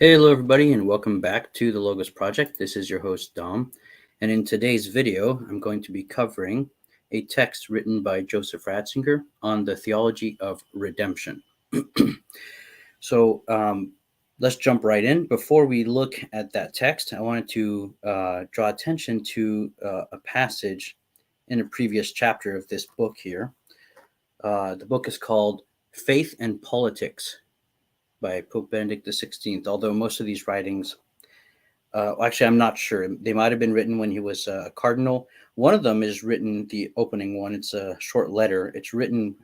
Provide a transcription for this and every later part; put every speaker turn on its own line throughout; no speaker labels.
Hey, hello everybody, and welcome back to the Logos Project. This is your host, Dom, and in today's video, I'm going to be covering a text written by Joseph Ratzinger on the theology of redemption. So let's jump right in. Before we look at that text, I wanted to draw attention to a passage in a previous chapter of this book here. The book is called Faith and Politics by Pope Benedict XVI, although most of these writings, actually, I'm not sure. They might have been written when he was a cardinal. One of them is written, the opening one, it's a short letter. It's written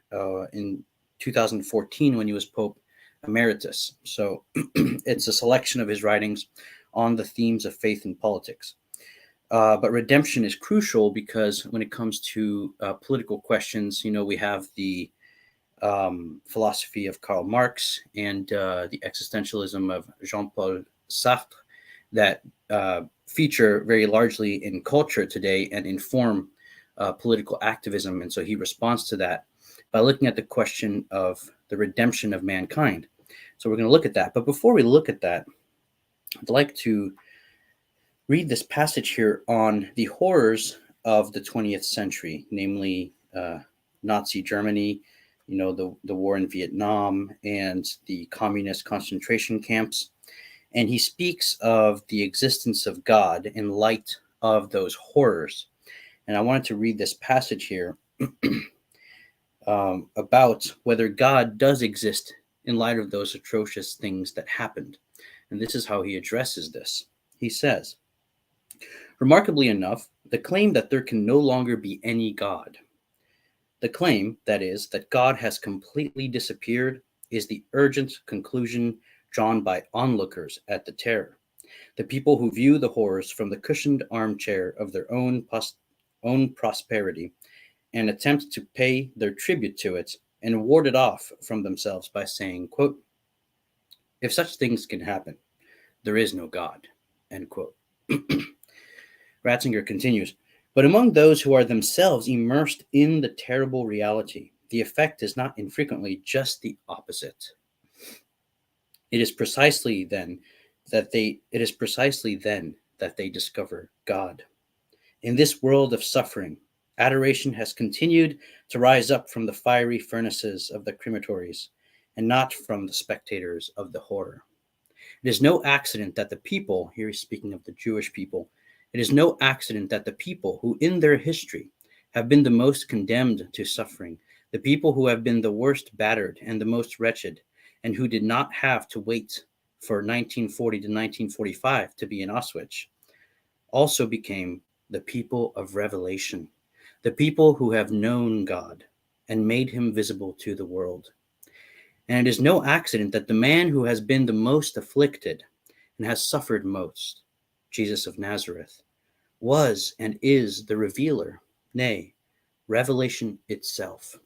in 2014 when he was Pope Emeritus. So it's a selection of his writings on the themes of faith and politics. But redemption is crucial because when it comes to political questions, we have the philosophy of Karl Marx and the existentialism of Jean-Paul Sartre that feature very largely in culture today and inform political activism. And so he responds to that by looking at the question of the redemption of mankind. So we're going to look at that. But before we look at that, I'd like to read this passage here on the horrors of the 20th century, namely Nazi Germany, the war in Vietnam and the communist concentration camps. And he speaks of the existence of God in light of those horrors. And I wanted to read this passage here about whether God does exist in light of those atrocious things that happened. And this is how he addresses this. He says, "Remarkably enough, the claim that there can no longer be any God, the claim, that is, that God has completely disappeared, is the urgent conclusion drawn by onlookers at the terror, the people who view the horrors from the cushioned armchair of their own prosperity and attempt to pay their tribute to it and ward it off from themselves by saying, quote, 'If such things can happen, there is no God,' end quote." Ratzinger continues, "But among those who are themselves immersed in the terrible reality, the effect is not infrequently just the opposite. It is precisely then that they discover God. In this world of suffering, adoration has continued to rise up from the fiery furnaces of the crematories, and not from the spectators of the horror. It is no accident that the people," here he's speaking of the Jewish people, "it is no accident that the people who in their history have been the most condemned to suffering, the people who have been the worst battered and the most wretched, and who did not have to wait for 1940 to 1945 to be in Auschwitz, also became the people of revelation, the people who have known God and made him visible to the world. And it is no accident that the man who has been the most afflicted and has suffered most, Jesus of Nazareth, was and is the revealer, nay, revelation itself.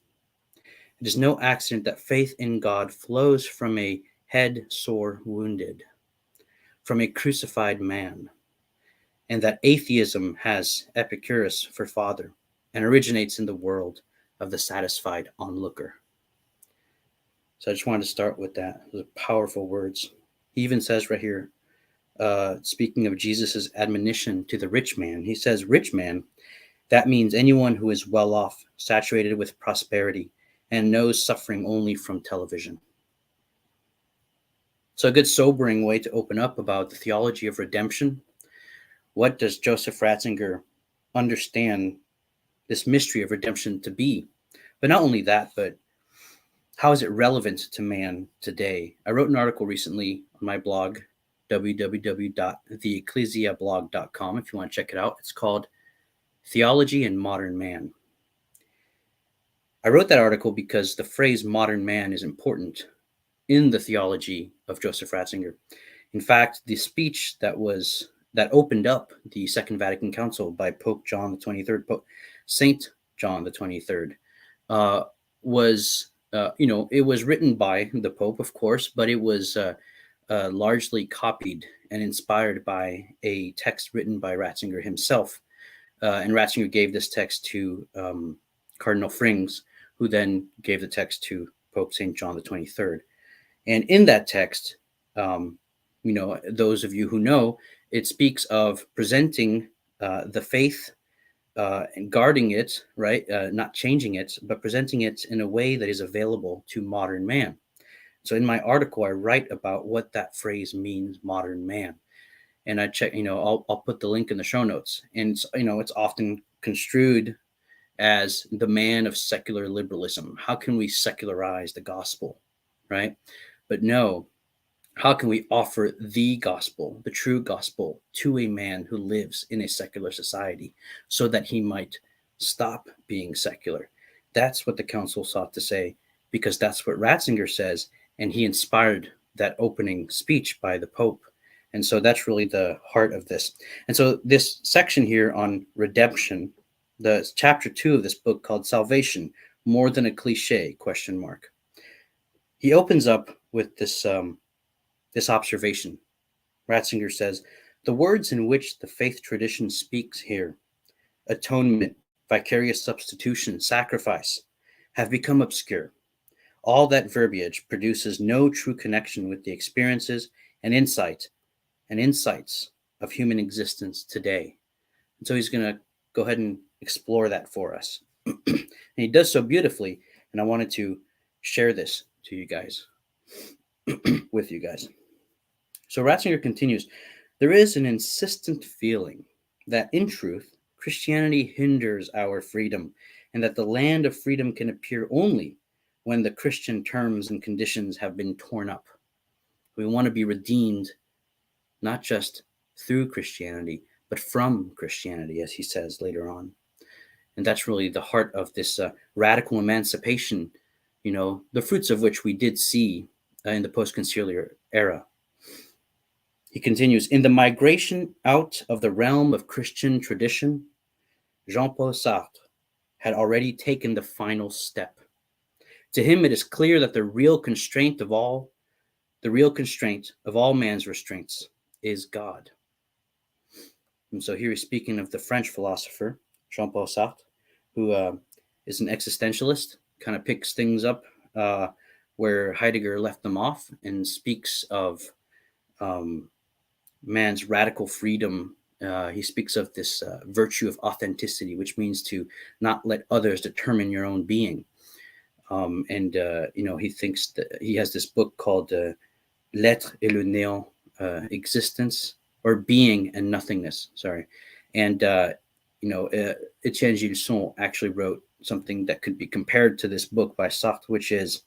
It is no accident that faith in God flows from a head sore wounded, from a crucified man, and that atheism has Epicurus for father and originates in the world of the satisfied onlooker." So I just wanted to start with that. Those are powerful words. He even says right here, speaking of Jesus's admonition to the rich man, he says, "Rich man," that means anyone who is well off, saturated with prosperity, and knows suffering only from television. So a good sobering way to open up about the theology of redemption. What does Joseph Ratzinger understand this mystery of redemption to be? But not only that, but how is it relevant to man today? I wrote an article recently on my blog, www.theecclesiablog.com, if you want to check it out. It's called Theology and Modern Man. I wrote that article because the phrase modern man is important in the theology of Joseph Ratzinger. In fact, the speech that opened up the Second Vatican Council by Pope John the 23rd, Saint John the 23rd, was, it was written by the Pope, of course, but it was largely copied and inspired by a text written by Ratzinger himself. And Ratzinger gave this text to Cardinal Frings, who then gave the text to Pope St. John the 23rd. And in that text, those of you who know, it speaks of presenting the faith and guarding it, right? Not changing it, but presenting it in a way that is available to modern man. So in my article, I write about what that phrase means, modern man. And I check, I'll put the link in the show notes. And, it's often construed as the man of secular liberalism. How can we secularize the gospel, right? But no, how can we offer the gospel, the true gospel, to a man who lives in a secular society so that he might stop being secular? That's what the council sought to say, because that's what Ratzinger says, and he inspired that opening speech by the Pope. And so that's really the heart of this. And so this section here on redemption, the chapter 2 of this book called Salvation, More Than a Cliche, ? He opens up with this observation. Ratzinger says, the words in which the faith tradition speaks here, atonement, vicarious substitution, sacrifice, have become obscure. All that verbiage produces no true connection with the experiences and insights of human existence today. And so he's going to go ahead and explore that for us. And he does so beautifully, and I wanted to share this to you guys, with you guys. So Ratzinger continues, there is an insistent feeling that in truth, Christianity hinders our freedom, and that the land of freedom can appear only when the Christian terms and conditions have been torn up. We want to be redeemed, not just through Christianity, but from Christianity, as he says later on. And that's really the heart of this radical emancipation, the fruits of which we did see in the post-conciliar era. He continues, in the migration out of the realm of Christian tradition, Jean-Paul Sartre had already taken the final step. To him, it is clear that the real constraint of all man's restraints is God. And so here he's speaking of the French philosopher, Jean-Paul Sartre, who is an existentialist, kind of picks things up where Heidegger left them off, and speaks of man's radical freedom. He speaks of this virtue of authenticity, which means to not let others determine your own being. He thinks that he has this book called L'être et le néant, existence or being and nothingness. Sorry. And, Etienne Gilson actually wrote something that could be compared to this book by Sartre, which is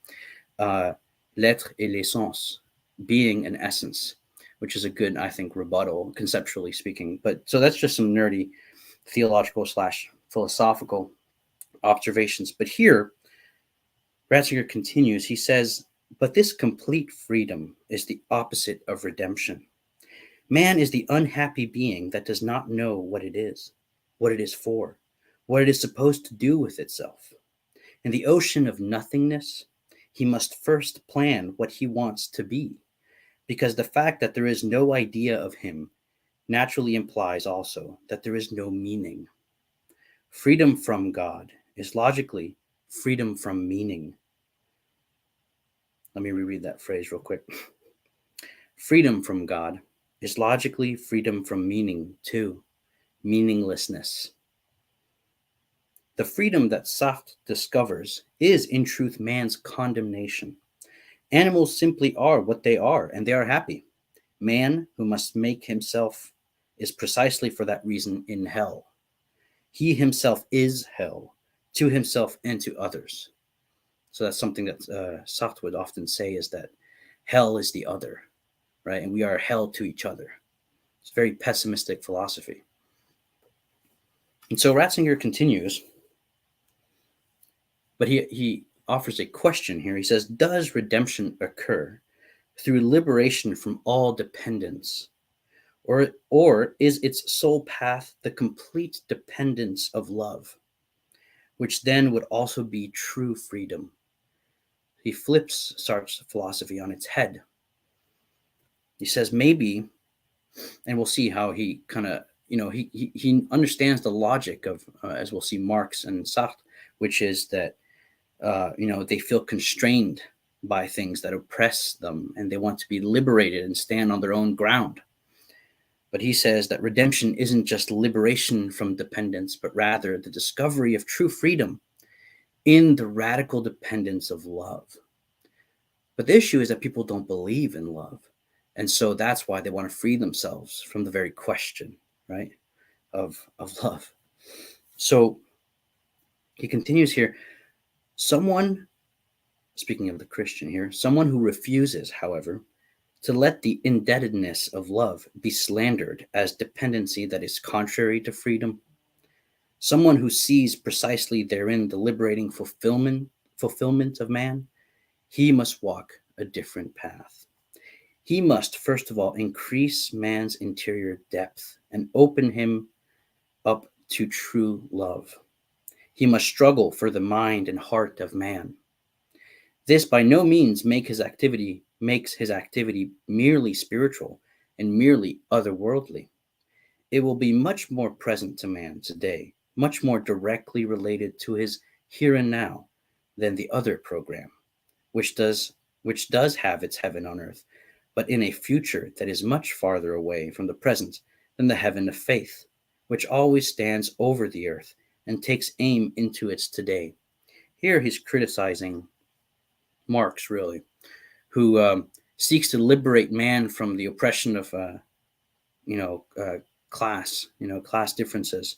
L'être et l'essence, being and essence, which is a good, I think, rebuttal, conceptually speaking. But so that's just some nerdy theological / philosophical observations. But here, Ratzinger continues, he says, but this complete freedom is the opposite of redemption. Man is the unhappy being that does not know what it is for, what it is supposed to do with itself. In the ocean of nothingness, he must first plan what he wants to be, because the fact that there is no idea of him naturally implies also that there is no meaning. Freedom from God is logically freedom from meaning. Let me reread that phrase real quick. Freedom from God is logically freedom from meaning too, meaninglessness. The freedom that Sartre discovers is in truth man's condemnation. Animals simply are what they are, and they are happy. Man, who must make himself, is precisely for that reason in hell. He himself is hell, to himself and to others. So that's something that Sartre would often say, is that hell is the other, right? And we are hell to each other. It's a very pessimistic philosophy. And so Ratzinger continues, but he offers a question here. He says, does redemption occur through liberation from all dependence? Or is its sole path the complete dependence of love, which then would also be true freedom? He flips Sartre's philosophy on its head. He says maybe, and we'll see how he kind of, he understands the logic of, as we'll see, Marx and Sartre, which is that, they feel constrained by things that oppress them, and they want to be liberated and stand on their own ground. But he says that redemption isn't just liberation from dependence, but rather the discovery of true freedom in the radical dependence of love. But the issue is that people don't believe in love. And so that's why they want to free themselves from the very question, right, of love. So he continues here, someone, speaking of the Christian here, someone who refuses, however, to let the indebtedness of love be slandered as dependency that is contrary to freedom, someone who sees precisely therein the liberating fulfillment of man, he must walk a different path. He must, first of all, increase man's interior depth and open him up to true love. He must struggle for the mind and heart of man. This by no means makes his activity merely spiritual and merely otherworldly. It will be much more present to man today, much more directly related to his here and now than the other program, which does have its heaven on earth, but in a future that is much farther away from the present than the heaven of faith, which always stands over the earth and takes aim into its today. Here he's criticizing Marx, really, who seeks to liberate man from the oppression of, class differences,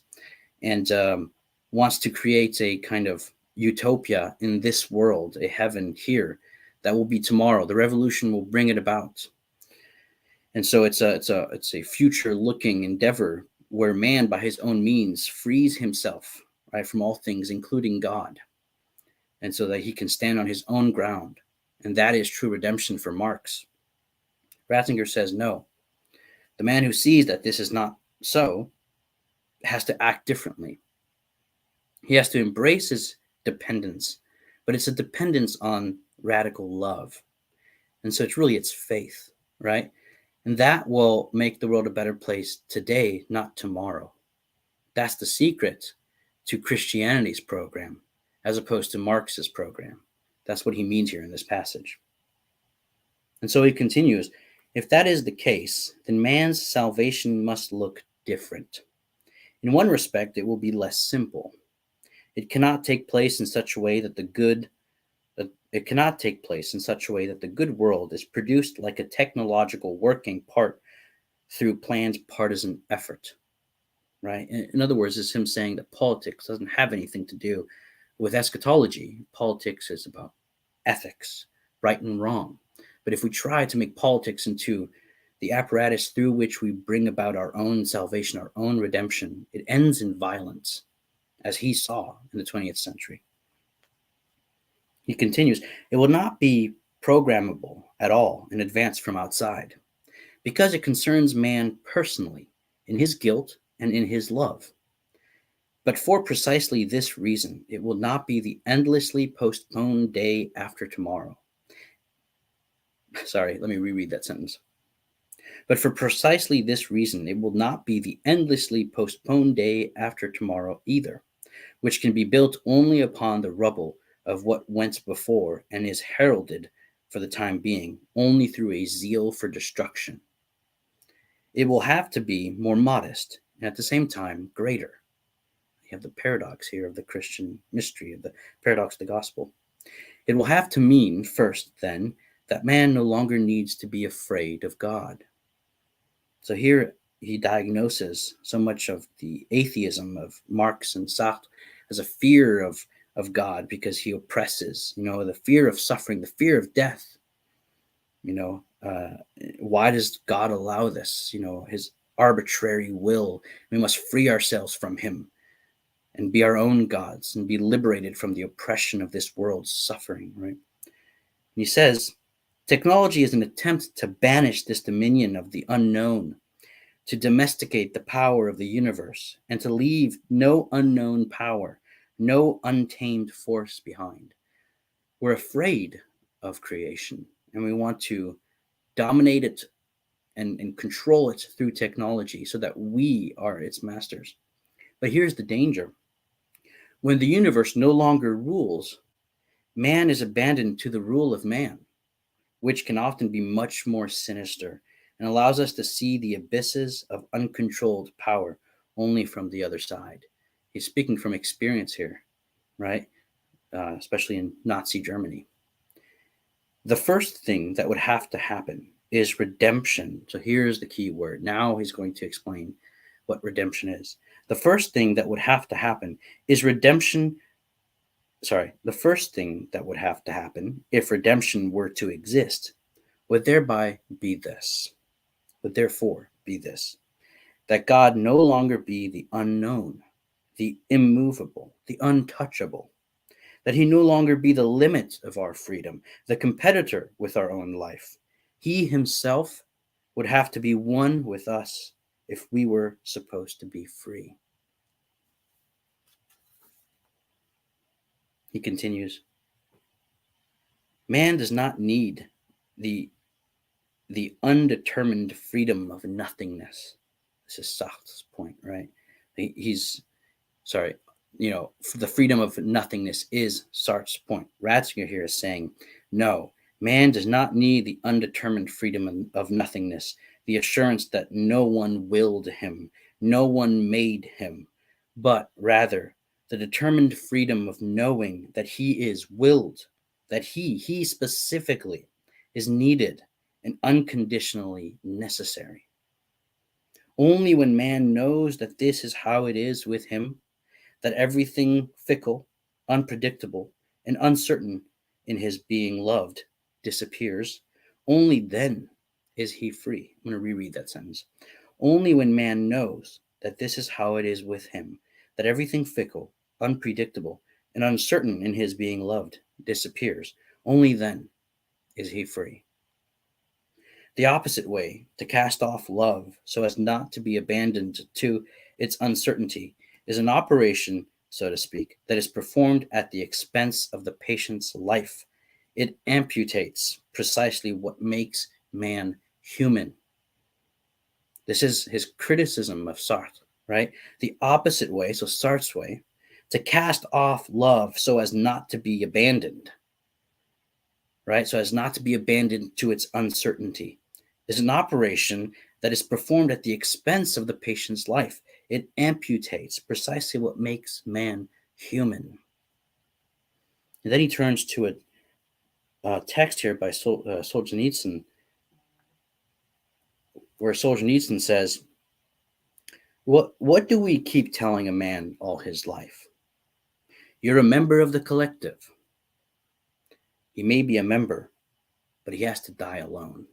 and wants to create a kind of utopia in this world, a heaven here that will be tomorrow. The revolution will bring it about. And so it's a future-looking endeavor where man, by his own means, frees himself, right, from all things, including God, and so that he can stand on his own ground. And that is true redemption for Marx. Ratzinger says no. The man who sees that this is not so has to act differently. He has to embrace his dependence, but it's a dependence on radical love. And so it's faith, right? And that will make the world a better place today, not tomorrow. That's the secret to Christianity's program, as opposed to Marx's program. That's what he means here in this passage. And so he continues, if that is the case, then man's salvation must look different. In one respect, it will be less simple. It cannot take place in such a way that the good world is produced like a technological working part through planned partisan effort, right? In other words, it's him saying that politics doesn't have anything to do with eschatology. Politics is about ethics, right and wrong. But if we try to make politics into the apparatus through which we bring about our own salvation, our own redemption, it ends in violence, as he saw in the 20th century. He continues, it will not be programmable at all in advance from outside, because it concerns man personally, in his guilt and in his love. But for precisely this reason, it will not be the endlessly postponed day after tomorrow. Sorry, let me reread that sentence. But for precisely this reason, it will not be the endlessly postponed day after tomorrow either, which can be built only upon the rubble of what went before and is heralded for the time being only through a zeal for destruction. It will have to be more modest and at the same time greater. You have the paradox here of the Christian mystery, of the paradox of the gospel. It will have to mean, first, then, that man no longer needs to be afraid of God. So here he diagnoses so much of the atheism of Marx and Sartre as a fear of God because he oppresses, the fear of suffering, the fear of death. Why does God allow this? His arbitrary will. We must free ourselves from him and be our own gods and be liberated from the oppression of this world's suffering, right? And he says, technology is an attempt to banish this dominion of the unknown, to domesticate the power of the universe, and to leave no unknown power, no untamed force behind. We're afraid of creation, and we want to dominate it and control it through technology so that we are its masters. But here's the danger. When the universe no longer rules, man is abandoned to the rule of man, which can often be much more sinister and allows us to see the abysses of uncontrolled power only from the other side. He's speaking from experience here, right? Especially in Nazi Germany. The first thing that would have to happen is redemption. So here's the key word. Now he's going to explain what redemption is. The first thing that would have to happen is redemption. The first thing that would have to happen if redemption were to exist would therefore be this, that God no longer be the unknown, the immovable, the untouchable, that he no longer be the limit of our freedom, the competitor with our own life. He himself would have to be one with us if we were supposed to be free. He continues, man does not need the undetermined freedom of nothingness. This is Sartre's point, right? The freedom of nothingness is Sartre's point. Ratzinger here is saying, no, man does not need the undetermined freedom of nothingness, the assurance that no one willed him, no one made him, but rather the determined freedom of knowing that he is willed, that he specifically is needed and unconditionally necessary. Only when man knows that this is how it is with him, that everything fickle, unpredictable, and uncertain in his being loved disappears, only then is he free. I'm going to reread that sentence. Only when man knows that this is how it is with him, that everything fickle, unpredictable, and uncertain in his being loved disappears, only then is he free. The opposite way, to cast off love so as not to be abandoned to its uncertainty, is an operation, so to speak, that is performed at the expense of the patient's life. It amputates precisely what makes man human. This is his criticism of Sartre, right? The opposite way, so Sartre's way, to cast off love so as not to be abandoned, right? So as not to be abandoned to its uncertainty, is an operation that is performed at the expense of the patient's life. It amputates precisely what makes man human. And then he turns to a text here by Solzhenitsyn, where Solzhenitsyn says, what do we keep telling a man all his life? You're a member of the collective. He may be a member, but he has to die alone.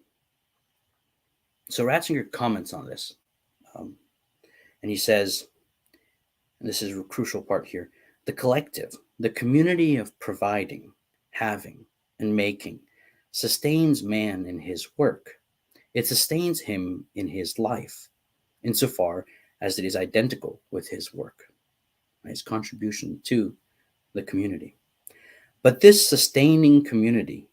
So Ratzinger comments on this, and he says, and this is a crucial part here, the collective, the community of providing, having, and making, sustains man in his work. It sustains him in his life, insofar as it is identical with his work, his contribution to the community. But this sustaining community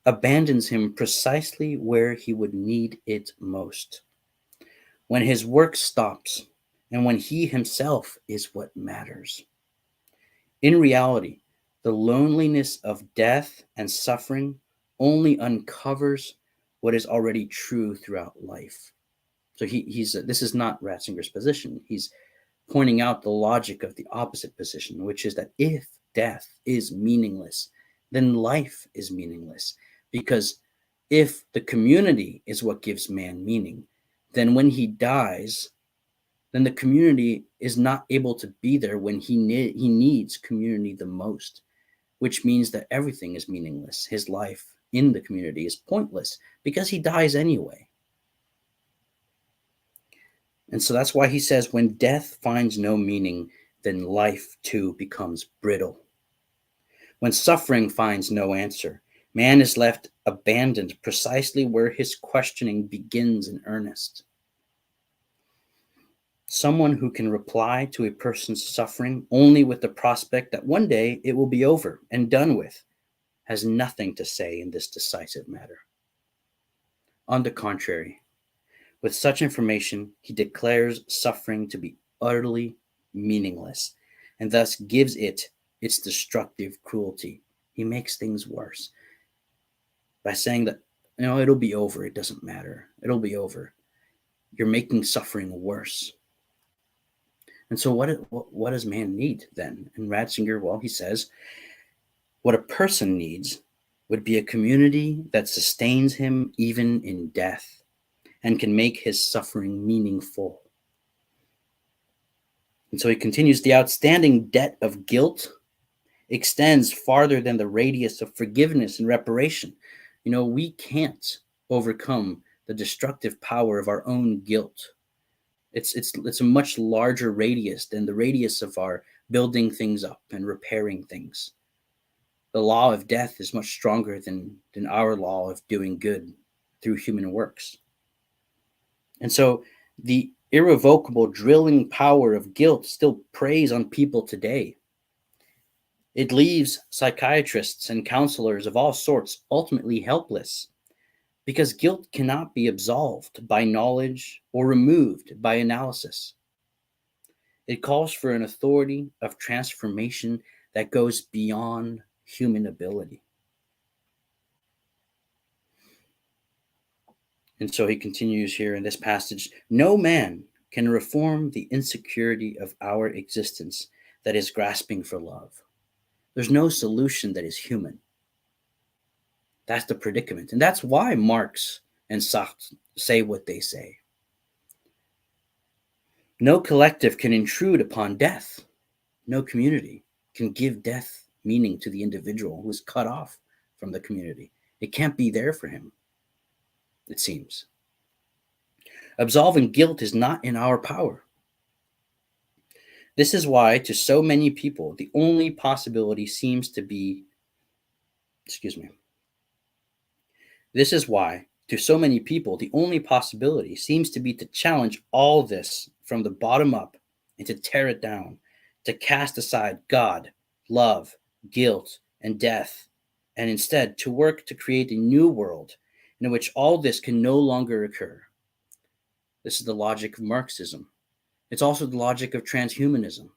abandons him precisely where he would need it most, when his work stops and when he himself is what matters. In reality, the loneliness of death and suffering only uncovers what is already true throughout life. So this is not Ratzinger's position. He's pointing out the logic of the opposite position, which is that if death is meaningless, then life is meaningless. Because if the community is what gives man meaning, then when he dies, then the community is not able to be there when he needs community the most, which means that everything is meaningless. His life in the community is pointless because he dies anyway. And so that's why he says, when death finds no meaning, then life too becomes brittle. When suffering finds no answer, man is left abandoned precisely where his questioning begins in earnest. Someone who can reply to a person's suffering only with the prospect that one day it will be over and done with has nothing to say in this decisive matter. On the contrary, with such information, he declares suffering to be utterly meaningless and thus gives it its destructive cruelty He makes things worse by saying that, it'll be over. It doesn't matter. It'll be over. You're making suffering worse. And so what does man need then? And Ratzinger, well, he says, what a person needs would be a community that sustains him even in death and can make his suffering meaningful. And so he continues, the outstanding debt of guilt extends farther than the radius of forgiveness and reparation. We can't overcome the destructive power of our own guilt. It's a much larger radius than the radius of our building things up and repairing things. The law of death is much stronger than our law of doing good through human works. And so the irrevocable drilling power of guilt still preys on people today. It leaves psychiatrists and counselors of all sorts ultimately helpless, because guilt cannot be absolved by knowledge or removed by analysis. It calls for an authority of transformation that goes beyond human ability. And so he continues here in this passage, no man can reform the insecurity of our existence that is grasping for love. There's no solution that is human. That's the predicament. And that's why Marx and Sartre say what they say. No collective can intrude upon death. No community can give death meaning to the individual who is cut off from the community. It can't be there for him, it seems. Absolving guilt is not in our power. This is why, to so many people, the only possibility seems to be, This is why, to so many people, the only possibility seems to be to challenge all this from the bottom up and to tear it down, to cast aside God, love, guilt, and death, and instead to work to create a new world in which all this can no longer occur. This is the logic of Marxism. It's also the logic of transhumanism.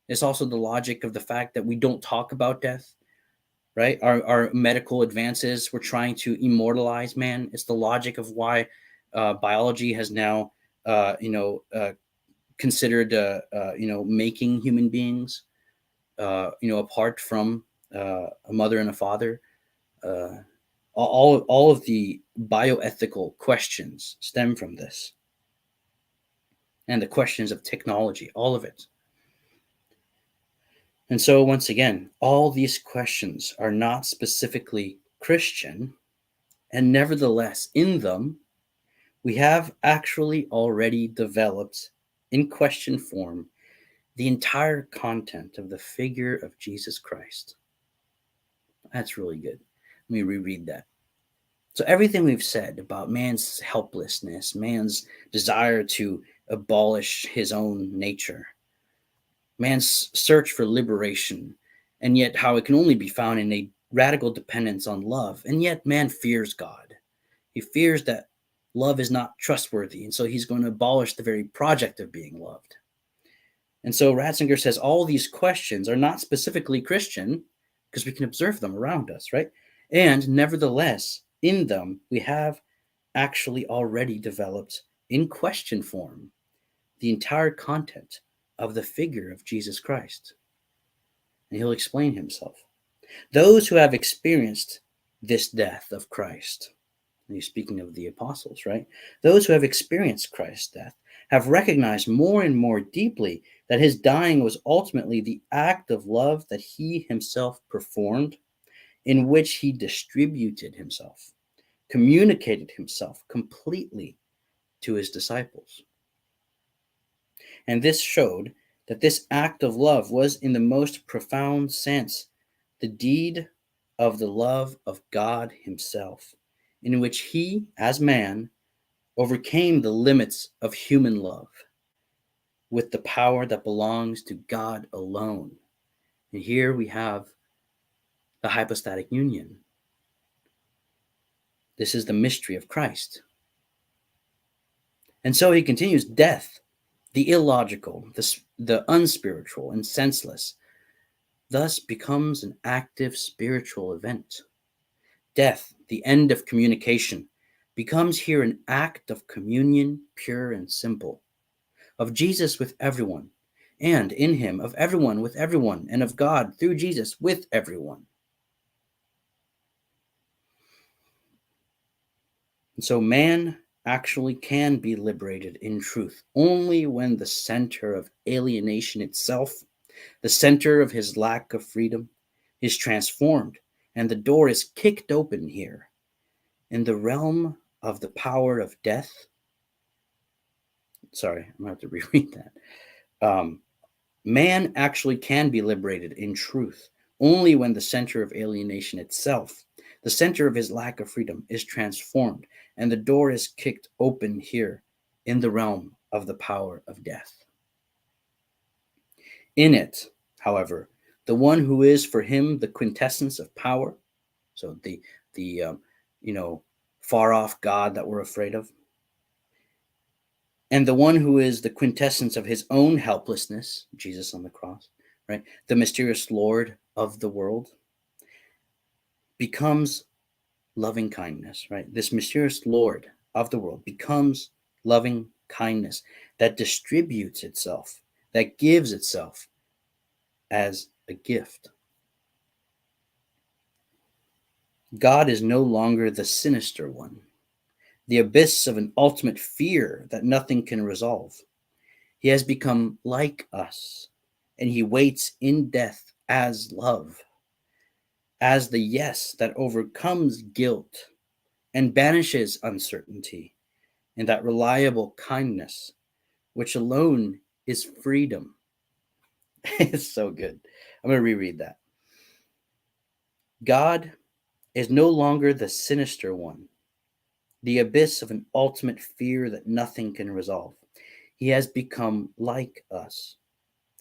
It's also the logic of the fact that we don't talk about death, right? Our medical advances, we're trying to immortalize man. It's the logic of why biology has now, considered, making human beings, apart from a mother and a father. All of the bioethical questions stem from this. And the questions of technology, all of it. And so, once again, all these questions are not specifically Christian, and nevertheless, in them, we have actually already developed, in question form, the entire content of the figure of Jesus Christ. That's really good. Let me reread that. So everything we've said about man's helplessness, man's desire to abolish his own nature, man's search for liberation, and yet how it can only be found in a radical dependence on love. And yet man fears God. He fears that love is not trustworthy, and so he's going to abolish the very project of being loved. And so Ratzinger says all these questions are not specifically Christian because we can observe them around us, right? And nevertheless, in them, we have actually already developed, in question form, the entire content of the figure of Jesus Christ. And he'll explain himself. Those who have experienced this death of Christ, and he's speaking of the apostles, right? Those who have experienced Christ's death have recognized more and more deeply that his dying was ultimately the act of love that he himself performed, in which he distributed himself, communicated himself completely to his disciples. And this showed that this act of love was, in the most profound sense, the deed of the love of God himself, in which he, as man, overcame the limits of human love with the power that belongs to God alone. And here we have the hypostatic union. This is the mystery of Christ. And so he continues, death, the illogical, the unspiritual and senseless, thus becomes an active spiritual event. Death, the end of communication, becomes here an act of communion, pure and simple, of Jesus with everyone, and in him of everyone with everyone, and of God through Jesus with everyone. And so man actually can be liberated in truth only when the center of alienation itself, the center of his lack of freedom, is transformed, and the door is kicked open here. In the realm of the power of death, sorry, I'm going to have to reread that. Man actually can be liberated in truth only when the center of alienation itself, the center of his lack of freedom, is transformed, and the door is kicked open here in the realm of the power of death. In it, however, the one who is for him the quintessence of power, so the far off God that we're afraid of, and the one who is the quintessence of his own helplessness, Jesus on the cross, right? The mysterious Lord of the world becomes loving kindness, right? This mysterious Lord of the world becomes loving kindness that distributes itself, that gives itself as a gift. God is no longer the sinister one, the abyss of an ultimate fear that nothing can resolve. He has become like us, and he waits in death as love, as the yes that overcomes guilt and banishes uncertainty, and that reliable kindness, which alone is freedom. It's so good. I'm going to reread that. God is no longer the sinister one, the abyss of an ultimate fear that nothing can resolve. He has become like us,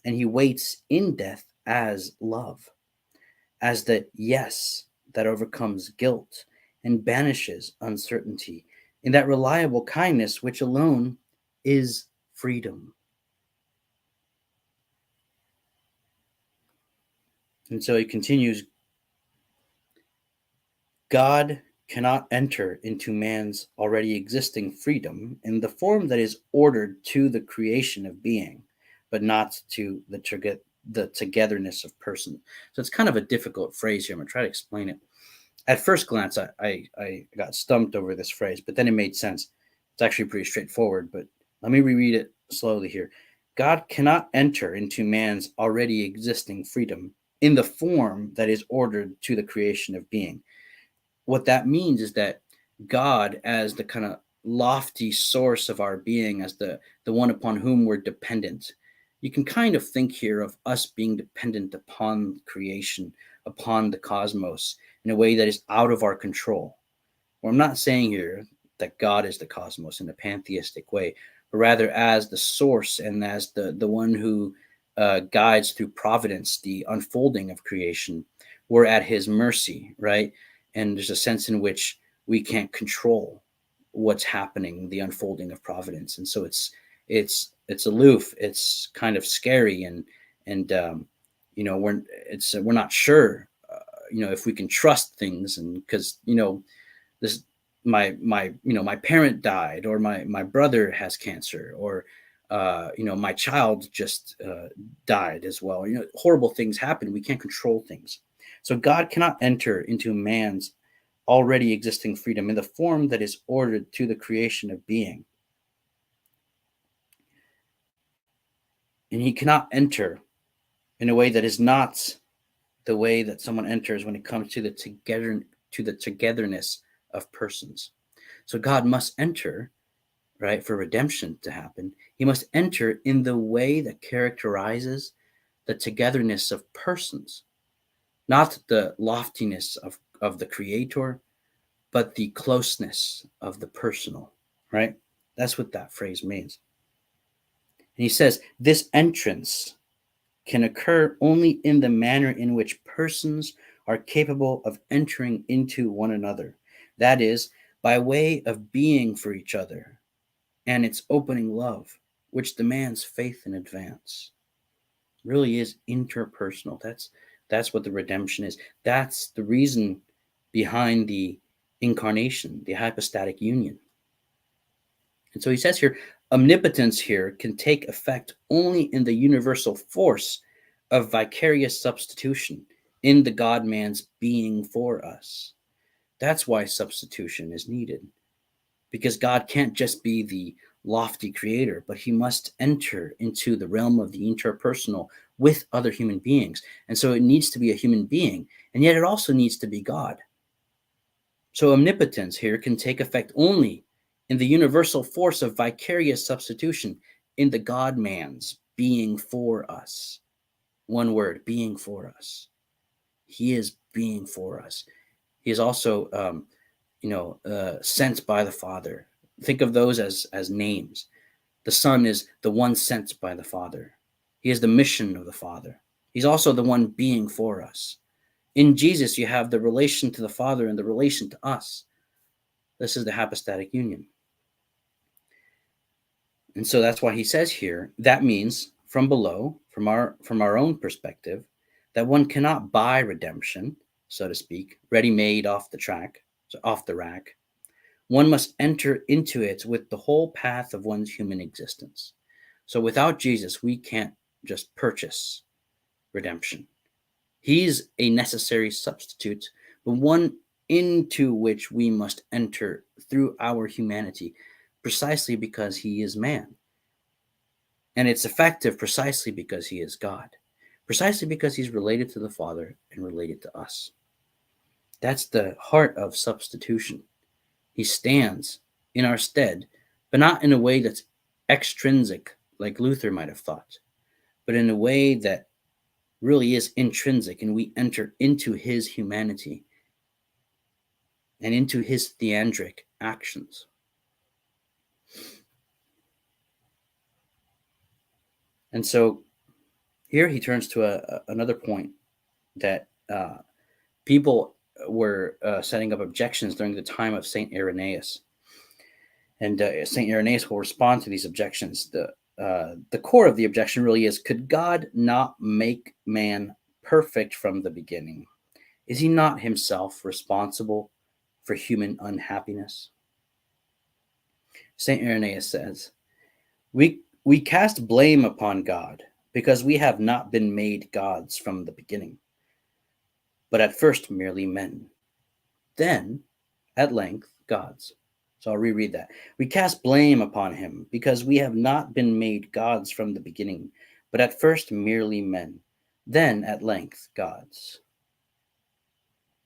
and he waits in death as love, as the yes that overcomes guilt and banishes uncertainty, in that reliable kindness which alone is freedom. And so he continues, God cannot enter into man's already existing freedom in the form that is ordered to the creation of being, but not to the togetherness of person. So it's kind of a difficult phrase here. I'm going to try to explain it. At first glance, I got stumped over this phrase, but then it made sense. It's actually pretty straightforward, but let me reread it slowly here. God cannot enter into man's already existing freedom in the form that is ordered to the creation of being. What that means is that God, as the kind of lofty source of our being, as the one upon whom we're dependent, you can kind of think here of us being dependent upon creation, upon the cosmos, in a way that is out of our control. Well, I'm not saying here that God is the cosmos in a pantheistic way, but rather as the source and as the one who guides through providence the unfolding of creation. We're at his mercy, right? And there's a sense in which we can't control what's happening, the unfolding of providence, and so it's aloof, it's kind of scary, and we're not sure, if we can trust things, and because this my parent died, or my brother has cancer, or my child just died as well. Horrible things happen. We can't control things. So God cannot enter into man's already existing freedom in the form that is ordered to the creation of being. And he cannot enter in a way that is not the way that someone enters when it comes to the togetherness of persons. So God must enter, right, for redemption to happen. He must enter in the way that characterizes the togetherness of persons, not the loftiness of the creator, but the closeness of the personal, right? That's what that phrase means. And he says, this entrance can occur only in the manner in which persons are capable of entering into one another. That is, by way of being for each other and its opening love, which demands faith in advance. Really is interpersonal. That's That's what the redemption is. That's the reason behind the incarnation, the hypostatic union. And so he says here, omnipotence here can take effect only in the universal force of vicarious substitution in the God-man's being for us. That's why substitution is needed, because God can't just be the lofty creator, but he must enter into the realm of the interpersonal with other human beings. And so it needs to be a human being, and yet it also needs to be God. So omnipotence here can take effect only in the universal force of vicarious substitution in the God-man's being for us. One word, being for us. He is being for us. He is also, sent by the Father. Think of those as names. The Son is the one sent by the Father. He is the mission of the Father. He's also the one being for us. In Jesus, you have the relation to the Father and the relation to us. This is the hypostatic union. And so that's why he says here, that means from below, from our own perspective, that one cannot buy redemption, so to speak, ready-made off the rack. One must enter into it with the whole path of one's human existence. So without Jesus, we can't just purchase redemption. He's a necessary substitute, but one into which we must enter through our humanity, precisely because he is man. And it's effective precisely because he is God, precisely because he's related to the Father and related to us. That's the heart of substitution. He stands in our stead, but not in a way that's extrinsic, like Luther might have thought, but in a way that really is intrinsic, and we enter into his humanity and into his theandric actions. And so here he turns to another point that people were setting up objections during the time of St. Irenaeus. And St. Irenaeus will respond to these objections. The core of the objection really is, could God not make man perfect from the beginning? Is he not himself responsible for human unhappiness? St. Irenaeus says, we cast blame upon God because we have not been made gods from the beginning, but at first merely men, then at length gods. So I'll reread that. We cast blame upon him because we have not been made gods from the beginning, but at first merely men, then at length gods.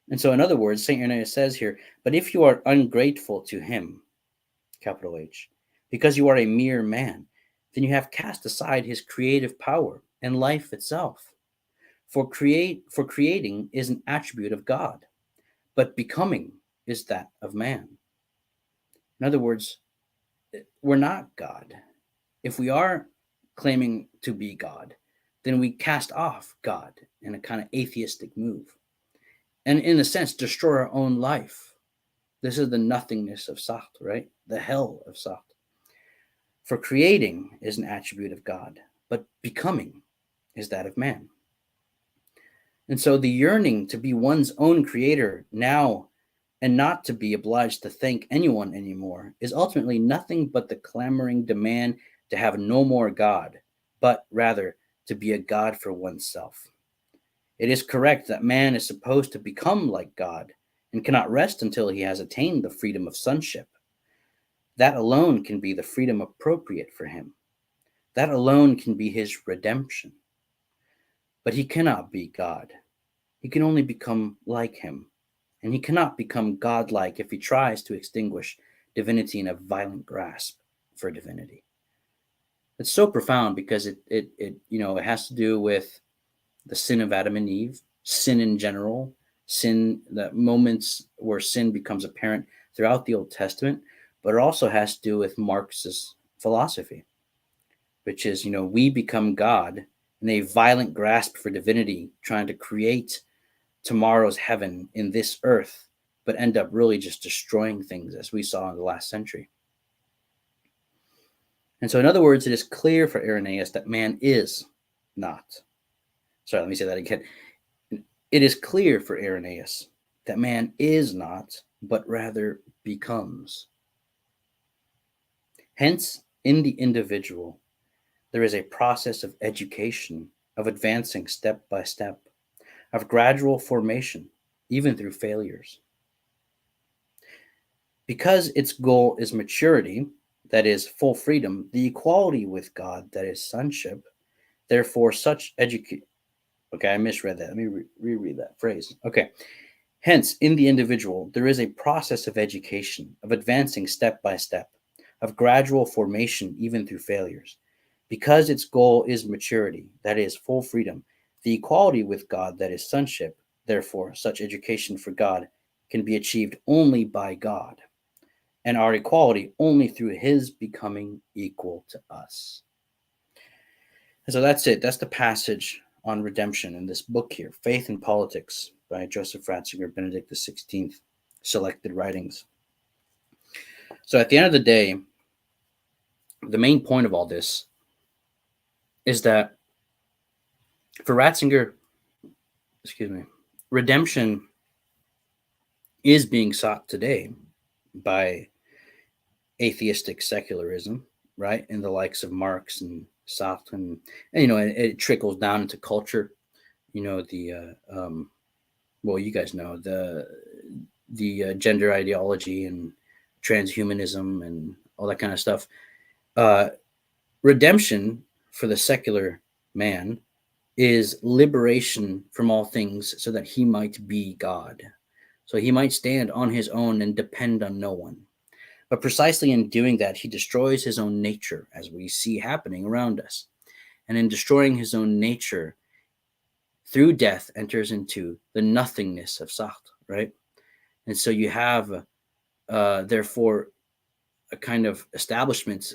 And so in other words, St. Irenaeus says here, but if you are ungrateful to him, capital H, because you are a mere man, then you have cast aside his creative power and life itself. For creating is an attribute of God, but becoming is that of man. In other words, we're not God. If we are claiming to be God, then we cast off God in a kind of atheistic move, and in a sense destroy our own life. This is the nothingness of Sartre, right? The hell of Sartre. For creating is an attribute of God, but becoming is that of man. And so the yearning to be one's own creator now and not to be obliged to thank anyone anymore is ultimately nothing but the clamoring demand to have no more God, but rather to be a God for oneself. It is correct that man is supposed to become like God and cannot rest until he has attained the freedom of sonship. That alone can be the freedom appropriate for him. That alone can be his redemption. But he cannot be God. He can only become like him. And he cannot become godlike if he tries to extinguish divinity in a violent grasp for divinity. It's so profound because it has to do with the sin of Adam and Eve, sin in general, sin, the moments where sin becomes apparent throughout the Old Testament, but it also has to do with Marx's philosophy, which is, we become God in a violent grasp for divinity, trying to create tomorrow's heaven in this earth, but end up really just destroying things, as we saw in the last century. And so, in other words, it is clear for Irenaeus that man is not. Sorry, let me say that again. It is clear for Irenaeus that man is not, but rather becomes. Hence, in the individual, there is a process of education, of advancing step by step, of gradual formation, even through failures. Because its goal is maturity, that is, full freedom, the equality with God, that is, sonship, therefore, such education. Okay, I misread that. Let me reread that phrase. Okay. Hence, in the individual, there is a process of education, of advancing step by step, of gradual formation, even through failures. Because its goal is maturity, that is, full freedom, the equality with God, that is, sonship, therefore, such education for God can be achieved only by God, and our equality only through his becoming equal to us. And so that's it. That's the passage on redemption in this book here, Faith and Politics by Joseph Ratzinger, Benedict XVI, selected writings. So at the end of the day, the main point of all this is that for Ratzinger, redemption is being sought today by atheistic secularism, right? And the likes of Marx and Sartre, and it trickles down into culture. Well, you guys know the gender ideology and transhumanism and all that kind of stuff. Redemption for the secular man is liberation from all things so that he might be God. So he might stand on his own and depend on no one. But precisely in doing that, he destroys his own nature, as we see happening around us. And in destroying his own nature, through death, enters into the nothingness of Sartre, right? And so you have, therefore, a kind of establishment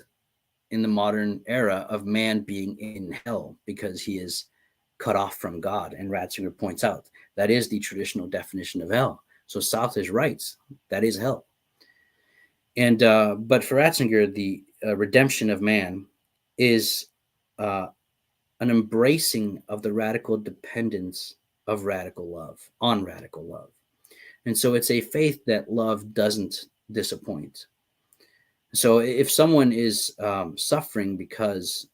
in the modern era of man being in hell because he is cut off from God. And Ratzinger points out that is the traditional definition of hell. So Sartre is right. That is hell. And but for Ratzinger, the redemption of man is an embracing of the radical dependence of radical love on radical love. And so it's a faith that love doesn't disappoint. So if someone is suffering because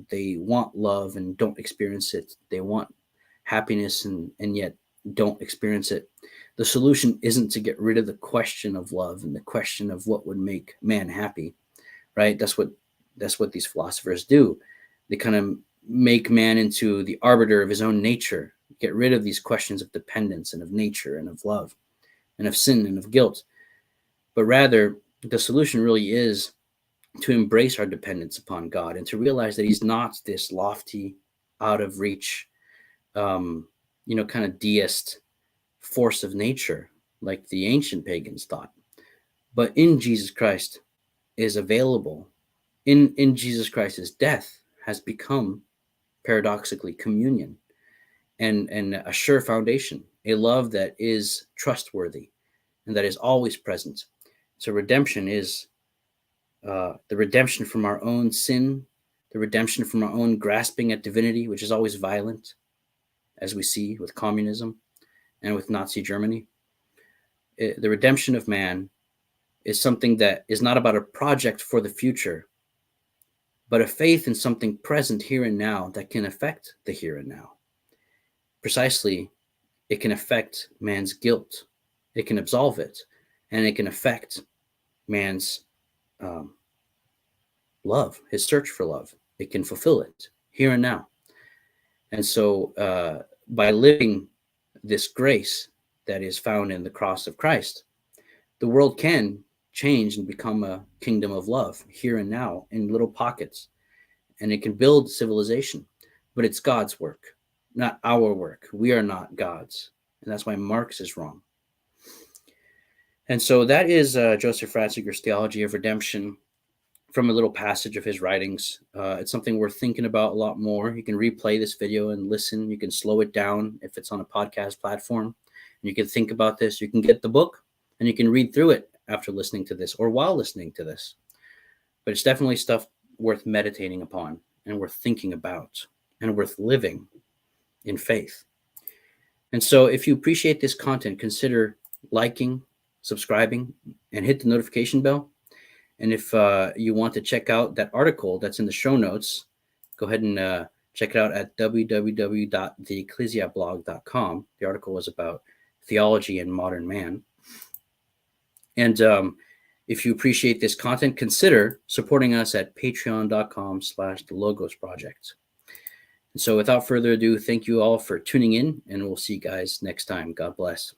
they want love and don't experience it, they want happiness and yet don't experience it, the solution isn't to get rid of the question of love and the question of what would make man happy, right? That's what these philosophers do. They kind of make man into the arbiter of his own nature, get rid of these questions of dependence and of nature and of love and of sin and of guilt. But rather, the solution really is to embrace our dependence upon God and to realize that he's not this lofty, out of reach, kind of deist force of nature like the ancient pagans thought. But in Jesus Christ is available. In Jesus Christ's death has become, paradoxically, communion and a sure foundation, a love that is trustworthy and that is always present. So redemption is the redemption from our own sin, the redemption from our own grasping at divinity, which is always violent, as we see with communism and with Nazi Germany. The redemption of man is something that is not about a project for the future, but a faith in something present here and now that can affect the here and now. Precisely, it can affect man's guilt, it can absolve it, and it can affect man's love, his search for love. It can fulfill it here and now. And so by living this grace that is found in the cross of Christ, the world can change and become a kingdom of love here and now in little pockets. And it can build civilization, but it's God's work, not our work. We are not God's. And that's why Marx is wrong. And so that is Joseph Ratzinger's Theology of Redemption from a little passage of his writings. It's something worth thinking about a lot more. You can replay this video and listen. You can slow it down if it's on a podcast platform. And you can think about this. You can get the book and you can read through it after listening to this or while listening to this. But it's definitely stuff worth meditating upon and worth thinking about and worth living in faith. And so if you appreciate this content, consider liking, subscribing, and hit the notification bell. And if you want to check out that article that's in the show notes, go ahead and check it out at www.theecclesiablog.com. The article was about theology and modern man. And if you appreciate this content, consider supporting us at patreon.com/the Logos Project. And so without further ado, thank you all for tuning in, and we'll see you guys next time. God bless.